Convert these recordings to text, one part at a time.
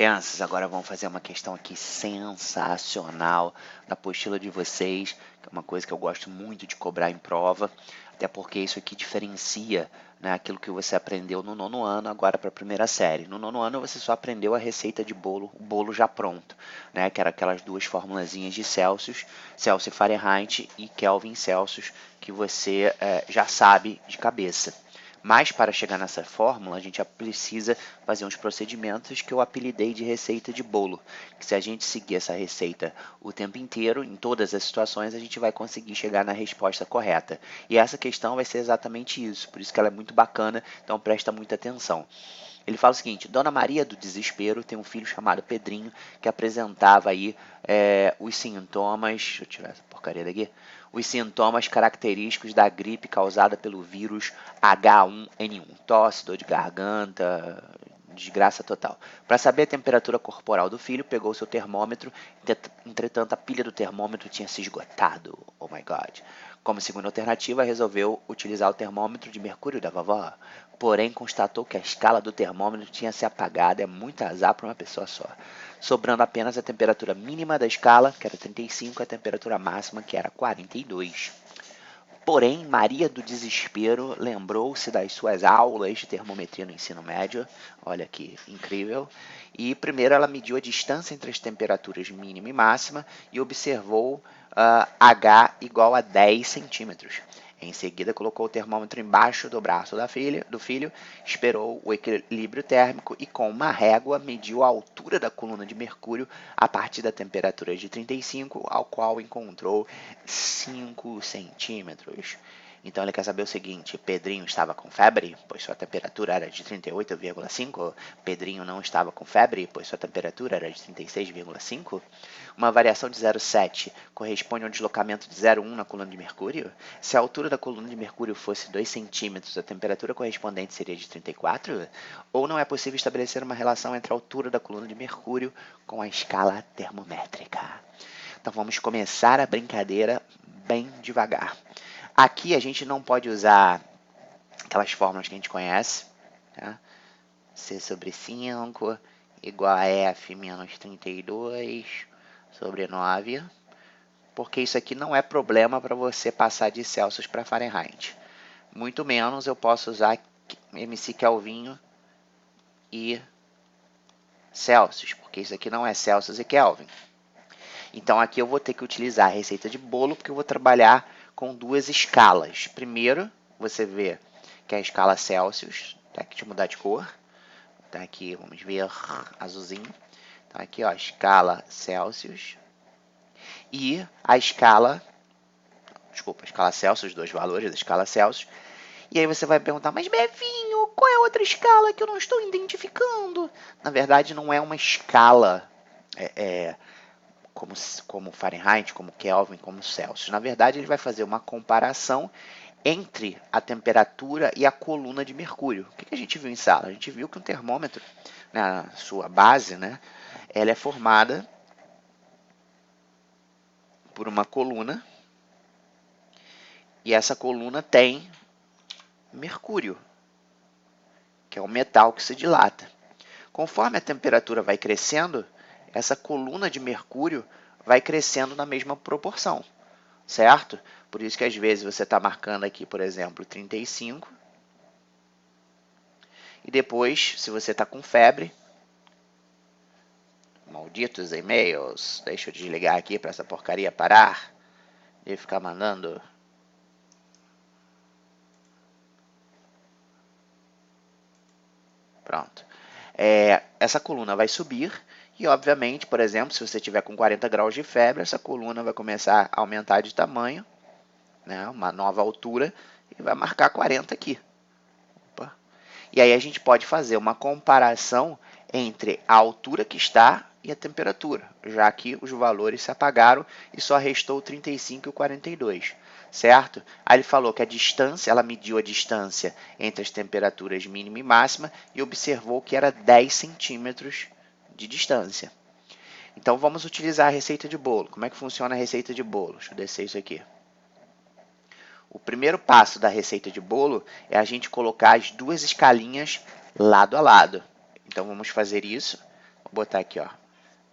Crianças, agora vamos fazer uma questão aqui sensacional da apostila de vocês, que é uma coisa que eu gosto muito de cobrar em prova, até porque isso aqui diferencia, né, aquilo que você aprendeu no nono ano agora para a primeira série. No nono ano você só aprendeu a receita de bolo, o bolo já pronto, né, que era aquelas duas formulazinhas de Celsius, Celsius Fahrenheit e Kelvin Celsius, que você já sabe de cabeça. Mas para chegar nessa fórmula, a gente já precisa fazer uns procedimentos que eu apelidei de receita de bolo. Que se a gente seguir essa receita o tempo inteiro, em todas as situações, a gente vai conseguir chegar na resposta correta. E essa questão vai ser exatamente isso, por isso que ela é muito bacana, então presta muita atenção. Ele fala o seguinte: Dona Maria do Desespero tem um filho chamado Pedrinho que apresentava aí os sintomas. Deixa eu tirar essa porcaria daqui. Os sintomas característicos da gripe causada pelo vírus H1N1. Tosse, dor de garganta, desgraça total. Para saber a temperatura corporal do filho, pegou seu termômetro, entretanto a pilha do termômetro tinha se esgotado. Oh my God. Como segunda alternativa, resolveu utilizar o termômetro de mercúrio da vovó. Porém, constatou que a escala do termômetro tinha se apagado. É muito azar para uma pessoa só. Sobrando apenas a temperatura mínima da escala, que era 35, e a temperatura máxima, que era 42. Porém, Maria do Desespero lembrou-se das suas aulas de termometria no ensino médio. Olha que incrível. E primeiro ela mediu a distância entre as temperaturas mínima e máxima e observou H igual a 10 centímetros. Em seguida, colocou o termômetro embaixo do braço do filho, esperou o equilíbrio térmico e, com uma régua, mediu a altura da coluna de mercúrio a partir da temperatura de 35, ao qual encontrou 5 centímetros. Então ele quer saber o seguinte: Pedrinho estava com febre, pois sua temperatura era de 38,5. Pedrinho não estava com febre, pois sua temperatura era de 36,5. Uma variação de 0,7 corresponde a um deslocamento de 0,1 na coluna de mercúrio. Se a altura da coluna de mercúrio fosse 2 centímetros, a temperatura correspondente seria de 34? Ou não é possível estabelecer uma relação entre a altura da coluna de mercúrio com a escala termométrica? Então vamos começar a brincadeira bem devagar. Aqui a gente não pode usar aquelas fórmulas que a gente conhece, tá? C sobre 5 igual a F menos 32 sobre 9, porque isso aqui não é problema para você passar de Celsius para Fahrenheit. Muito menos eu posso usar MC Kelvinho e Celsius, porque isso aqui não é Celsius e Kelvin. Então aqui eu vou ter que utilizar a receita de bolo, porque eu vou trabalhar com duas escalas. Primeiro, você vê que é a escala Celsius, tá? Deixa eu mudar de cor. Tá aqui, vamos ver, azulzinho. Então aqui, ó, a escala Celsius. E a escala, desculpa, a escala Celsius, dois valores da escala Celsius. E aí você vai perguntar, mas Bevinho, qual é a outra escala que eu não estou identificando? Na verdade, não é uma escala como Fahrenheit, como Kelvin, como Celsius. Na verdade, ele vai fazer uma comparação entre a temperatura e a coluna de mercúrio. O que a gente viu em sala? A gente viu que um termômetro, na sua base, né, ela é formada por uma coluna e essa coluna tem mercúrio, que é um metal que se dilata. Conforme a temperatura vai crescendo, essa coluna de mercúrio vai crescendo na mesma proporção, certo? Por isso que às vezes você está marcando aqui, por exemplo, 35. E depois, se você está com febre, malditos e-mails, deixa eu desligar aqui para essa porcaria parar de ficar mandando. Pronto. Essa coluna vai subir e, obviamente, por exemplo, se você tiver com 40 graus de febre, essa coluna vai começar a aumentar de tamanho, né, uma nova altura, e vai marcar 40 aqui. Opa. E aí a gente pode fazer uma comparação entre a altura que está e a temperatura, já que os valores se apagaram e só restou o 35 e o 42. Certo? Aí ele falou que a distância, ela mediu a distância entre as temperaturas mínima e máxima e observou que era 10 centímetros de distância. Então vamos utilizar a receita de bolo. Como é que funciona a receita de bolo? Deixa eu descer isso aqui. O primeiro passo da receita de bolo é a gente colocar as duas escalinhas lado a lado. Então vamos fazer isso. Vou botar aqui, ó,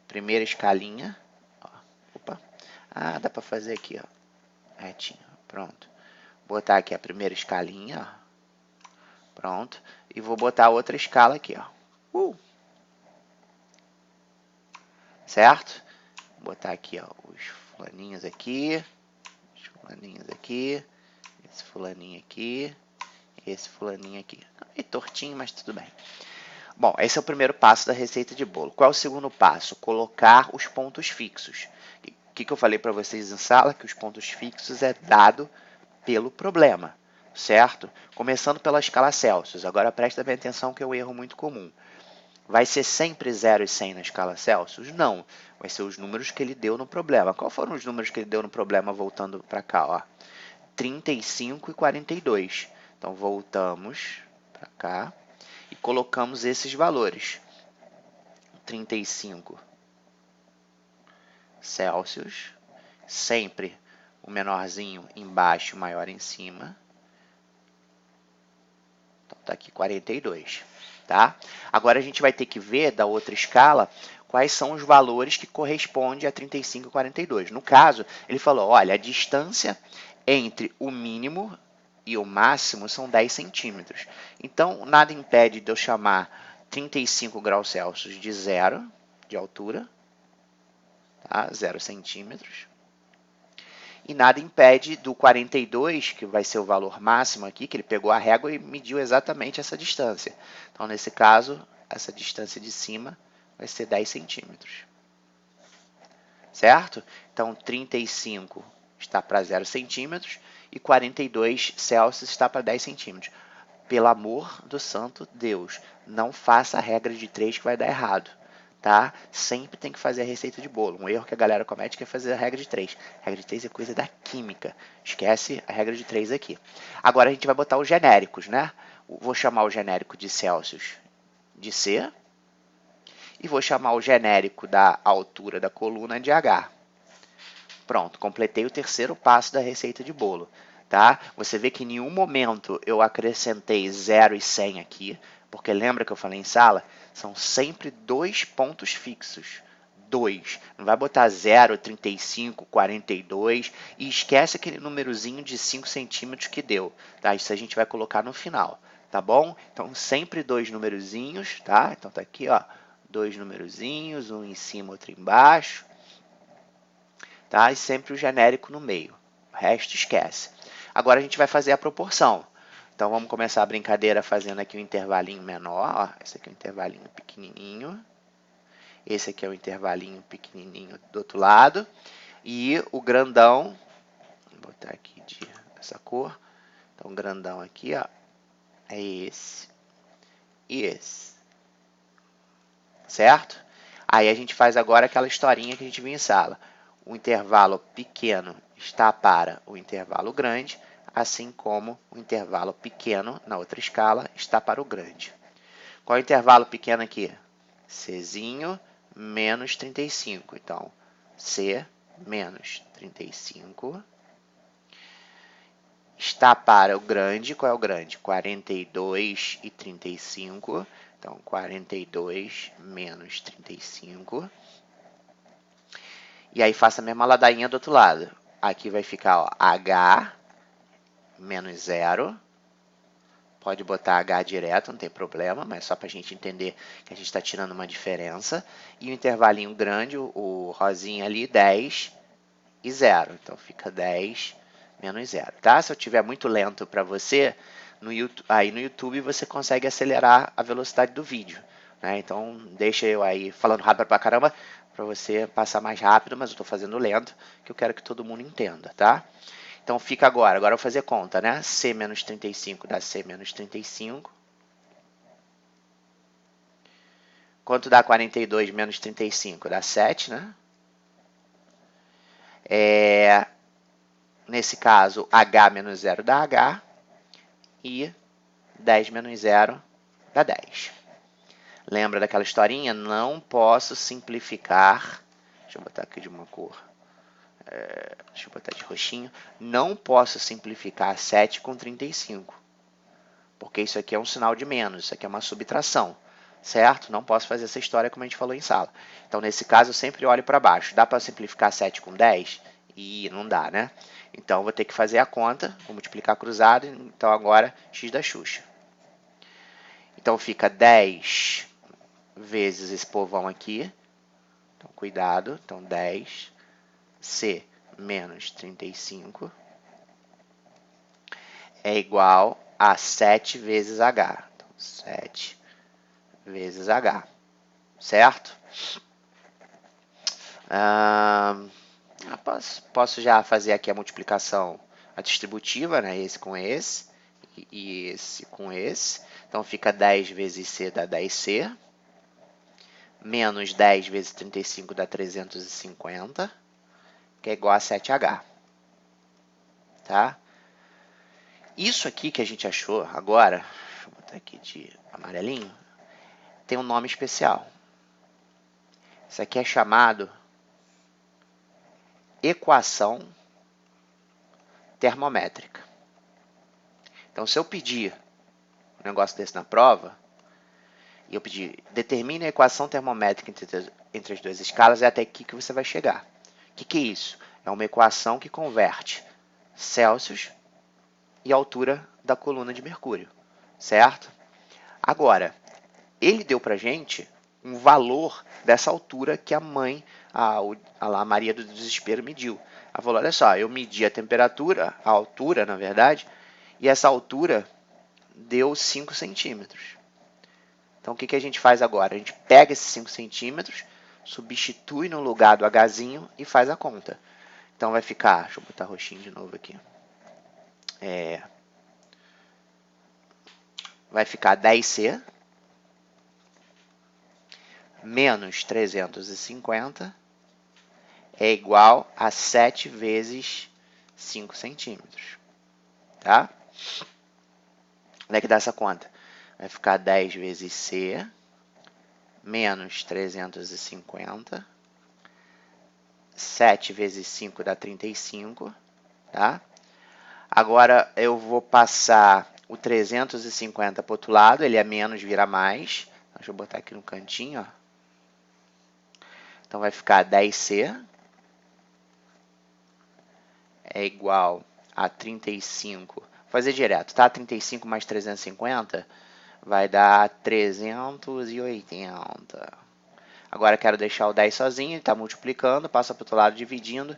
primeira escalinha. Ó, opa. Ah, dá para fazer aqui, ó, retinho. Pronto. Vou botar aqui a primeira escalinha, ó. Pronto. E vou botar outra escala aqui, ó. Certo? Vou botar aqui, ó, os fulaninhos aqui. Os fulaninhos aqui. Esse fulaninho aqui. Esse fulaninho aqui. É tortinho, mas tudo bem. Bom, esse é o primeiro passo da receita de bolo. Qual é o segundo passo? Colocar os pontos fixos. O que eu falei para vocês em sala? Que os pontos fixos é dado pelo problema, certo? Começando pela escala Celsius. Agora presta bem atenção que é um erro muito comum. Vai ser sempre 0 e 100 na escala Celsius? Não. Vai ser os números que ele deu no problema. Qual foram os números que ele deu no problema voltando para cá? Ó? 35 e 42. Então, voltamos para cá e colocamos esses valores. 35 Celsius, sempre o menorzinho embaixo, o maior em cima. Então, está aqui 42. Tá? Agora, a gente vai ter que ver da outra escala quais são os valores que correspondem a 35 e 42. No caso, ele falou, olha, a distância entre o mínimo e o máximo são 10 centímetros. Então, nada impede de eu chamar 35 graus Celsius de 0 de altura, tá? 0 centímetros. E nada impede do 42, que vai ser o valor máximo aqui, que ele pegou a régua e mediu exatamente essa distância. Então, nesse caso, essa distância de cima vai ser 10 centímetros. Certo? Então, 35 está para 0 centímetros e 42 Celsius está para 10 centímetros. Pelo amor do santo Deus, não faça a regra de 3 que vai dar errado. Tá? Sempre tem que fazer a receita de bolo. Um erro que a galera comete é fazer a regra de 3. A regra de 3 é coisa da química. Esquece a regra de 3 aqui. Agora a gente vai botar os genéricos, né? Vou chamar o genérico de Celsius de C. E vou chamar o genérico da altura da coluna de H. Pronto, completei o terceiro passo da receita de bolo. Tá? Você vê que em nenhum momento eu acrescentei 0 e 100 aqui, porque lembra que eu falei em sala? São sempre dois pontos fixos. 2. Não vai botar 0, 35, 42 e esquece aquele númerozinho de 5 centímetros que deu. Tá? Isso a gente vai colocar no final. Tá bom? Então, sempre dois numerozinhos. Tá? Então, tá aqui, ó, dois numerozinhos, um em cima, outro embaixo. Tá? E sempre o genérico no meio. O resto esquece. Agora a gente vai fazer a proporção. Então vamos começar a brincadeira fazendo aqui um intervalinho menor. Ó, esse aqui é um intervalinho pequenininho. Esse aqui é um intervalinho pequenininho do outro lado. E o grandão, vou botar aqui dessa cor. Então o grandão aqui, ó, é esse e esse. Certo? Aí a gente faz agora aquela historinha que a gente viu em sala. O intervalo pequeno está para o intervalo grande, assim como o intervalo pequeno na outra escala está para o grande. Qual é o intervalo pequeno aqui? Czinho menos 35. Então, C menos 35 está para o grande. Qual é o grande? 42 e 35. Então, 42 menos 35. E aí faça a mesma ladainha do outro lado. Aqui vai ficar, ó, H menos 0. Pode botar H direto, não tem problema, mas só para a gente entender que a gente está tirando uma diferença. E o intervalinho grande, o rosinha ali, 10 e 0. Então fica 10 menos 0. Tá? Se eu estiver muito lento para você, aí no YouTube você consegue acelerar a velocidade do vídeo. Né? Então deixa eu aí falando rápido pra caramba, para você passar mais rápido, mas eu estou fazendo lento, que eu quero que todo mundo entenda, tá? Então fica agora eu vou fazer conta, né? C menos 35 dá C menos 35. Quanto dá 42 menos 35? Dá 7, né? Nesse caso, H menos 0 dá H. E 10 menos 0 dá 10. Lembra daquela historinha? Não posso simplificar. Deixa eu botar aqui de uma cor. Deixa eu botar de roxinho. Não posso simplificar 7 com 35. Porque isso aqui é um sinal de menos. Isso aqui é uma subtração. certo? Não posso fazer essa história como a gente falou em sala. Então, nesse caso, eu sempre olho para baixo. Dá para simplificar 7 com 10? Ih, não dá, né? Então, vou ter que fazer a conta, vou multiplicar cruzado, então agora x da Xuxa. Então, fica 10 vezes esse povão aqui. Então, cuidado. Então, 10c menos 35 é igual a 7 vezes h. Então, 7 vezes h, certo? Posso já fazer aqui a multiplicação a distributiva, né? Esse com esse e esse com esse. Então, fica 10 vezes c dá 10c, menos 10 vezes 35 dá 350, que é igual a 7h. Tá? Isso aqui que a gente achou agora, deixa eu botar aqui de amarelinho, tem um nome especial. Isso aqui é chamado equação termométrica. Então, se eu pedir um negócio desse na prova, e eu pedir, determine a equação termométrica entre as duas escalas, é até aqui que você vai chegar. O que é isso? É uma equação que converte Celsius e a altura da coluna de mercúrio, certo? Agora, ele deu para a gente um valor dessa altura que a mãe, a Maria do Desespero, mediu. Ela falou, olha só, eu medi a temperatura, a altura, na verdade, e essa altura deu 5 centímetros. Então, o que a gente faz agora? A gente pega esses 5 centímetros, substitui no lugar do Hzinho e faz a conta. Então, vai ficar, deixa eu botar roxinho de novo aqui. Vai ficar 10c menos 350 é igual a 7 vezes 5 centímetros. Tá? Como é que dá essa conta? Vai ficar 10 vezes c menos 350. 7 vezes 5 dá 35. Tá? Agora eu vou passar o 350 para o outro lado, ele é menos, vira mais. Deixa eu botar aqui no cantinho. Ó. Então vai ficar 10c é igual a 35. Vou fazer direto, tá? 35 mais 350 vai dar 380. Agora quero deixar o 10 sozinho, ele está multiplicando, passa para o outro lado dividindo.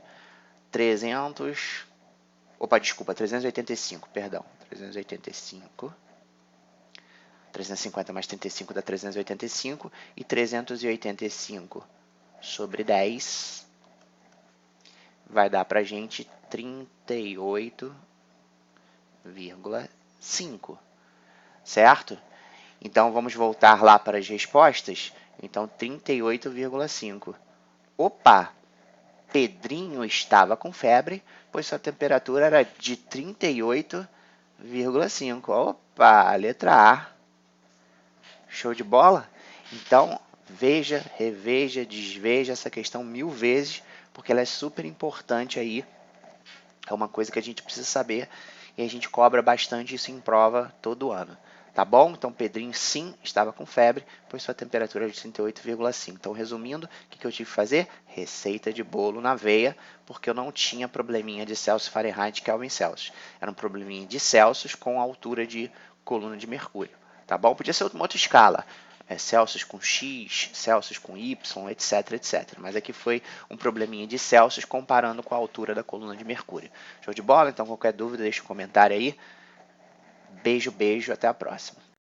385, perdão. 385. 350 mais 35 dá 385. E 385 sobre 10 vai dar para a gente 38,5. Certo? Então, vamos voltar lá para as respostas. Então, 38,5. Opa! Pedrinho estava com febre, pois sua temperatura era de 38,5. Opa! Letra A. Show de bola? Então, veja, reveja, desveja essa questão 1000 vezes, porque ela é super importante aí. É uma coisa que a gente precisa saber e a gente cobra bastante isso em prova todo ano. Tá bom? Então, Pedrinho, sim, estava com febre, pois sua temperatura é de 38,5. Então, resumindo, o que eu tive que fazer? Receita de bolo na veia, porque eu não tinha probleminha de Celsius, Fahrenheit, Kelvin, Celsius. Era um probleminha de Celsius com a altura de coluna de mercúrio. Tá bom? Podia ser uma outra escala. Celsius com X, Celsius com Y, etc, etc. Mas aqui foi um probleminha de Celsius comparando com a altura da coluna de mercúrio. Show de bola? Então, qualquer dúvida, deixa um comentário aí. Beijo, beijo, até a próxima.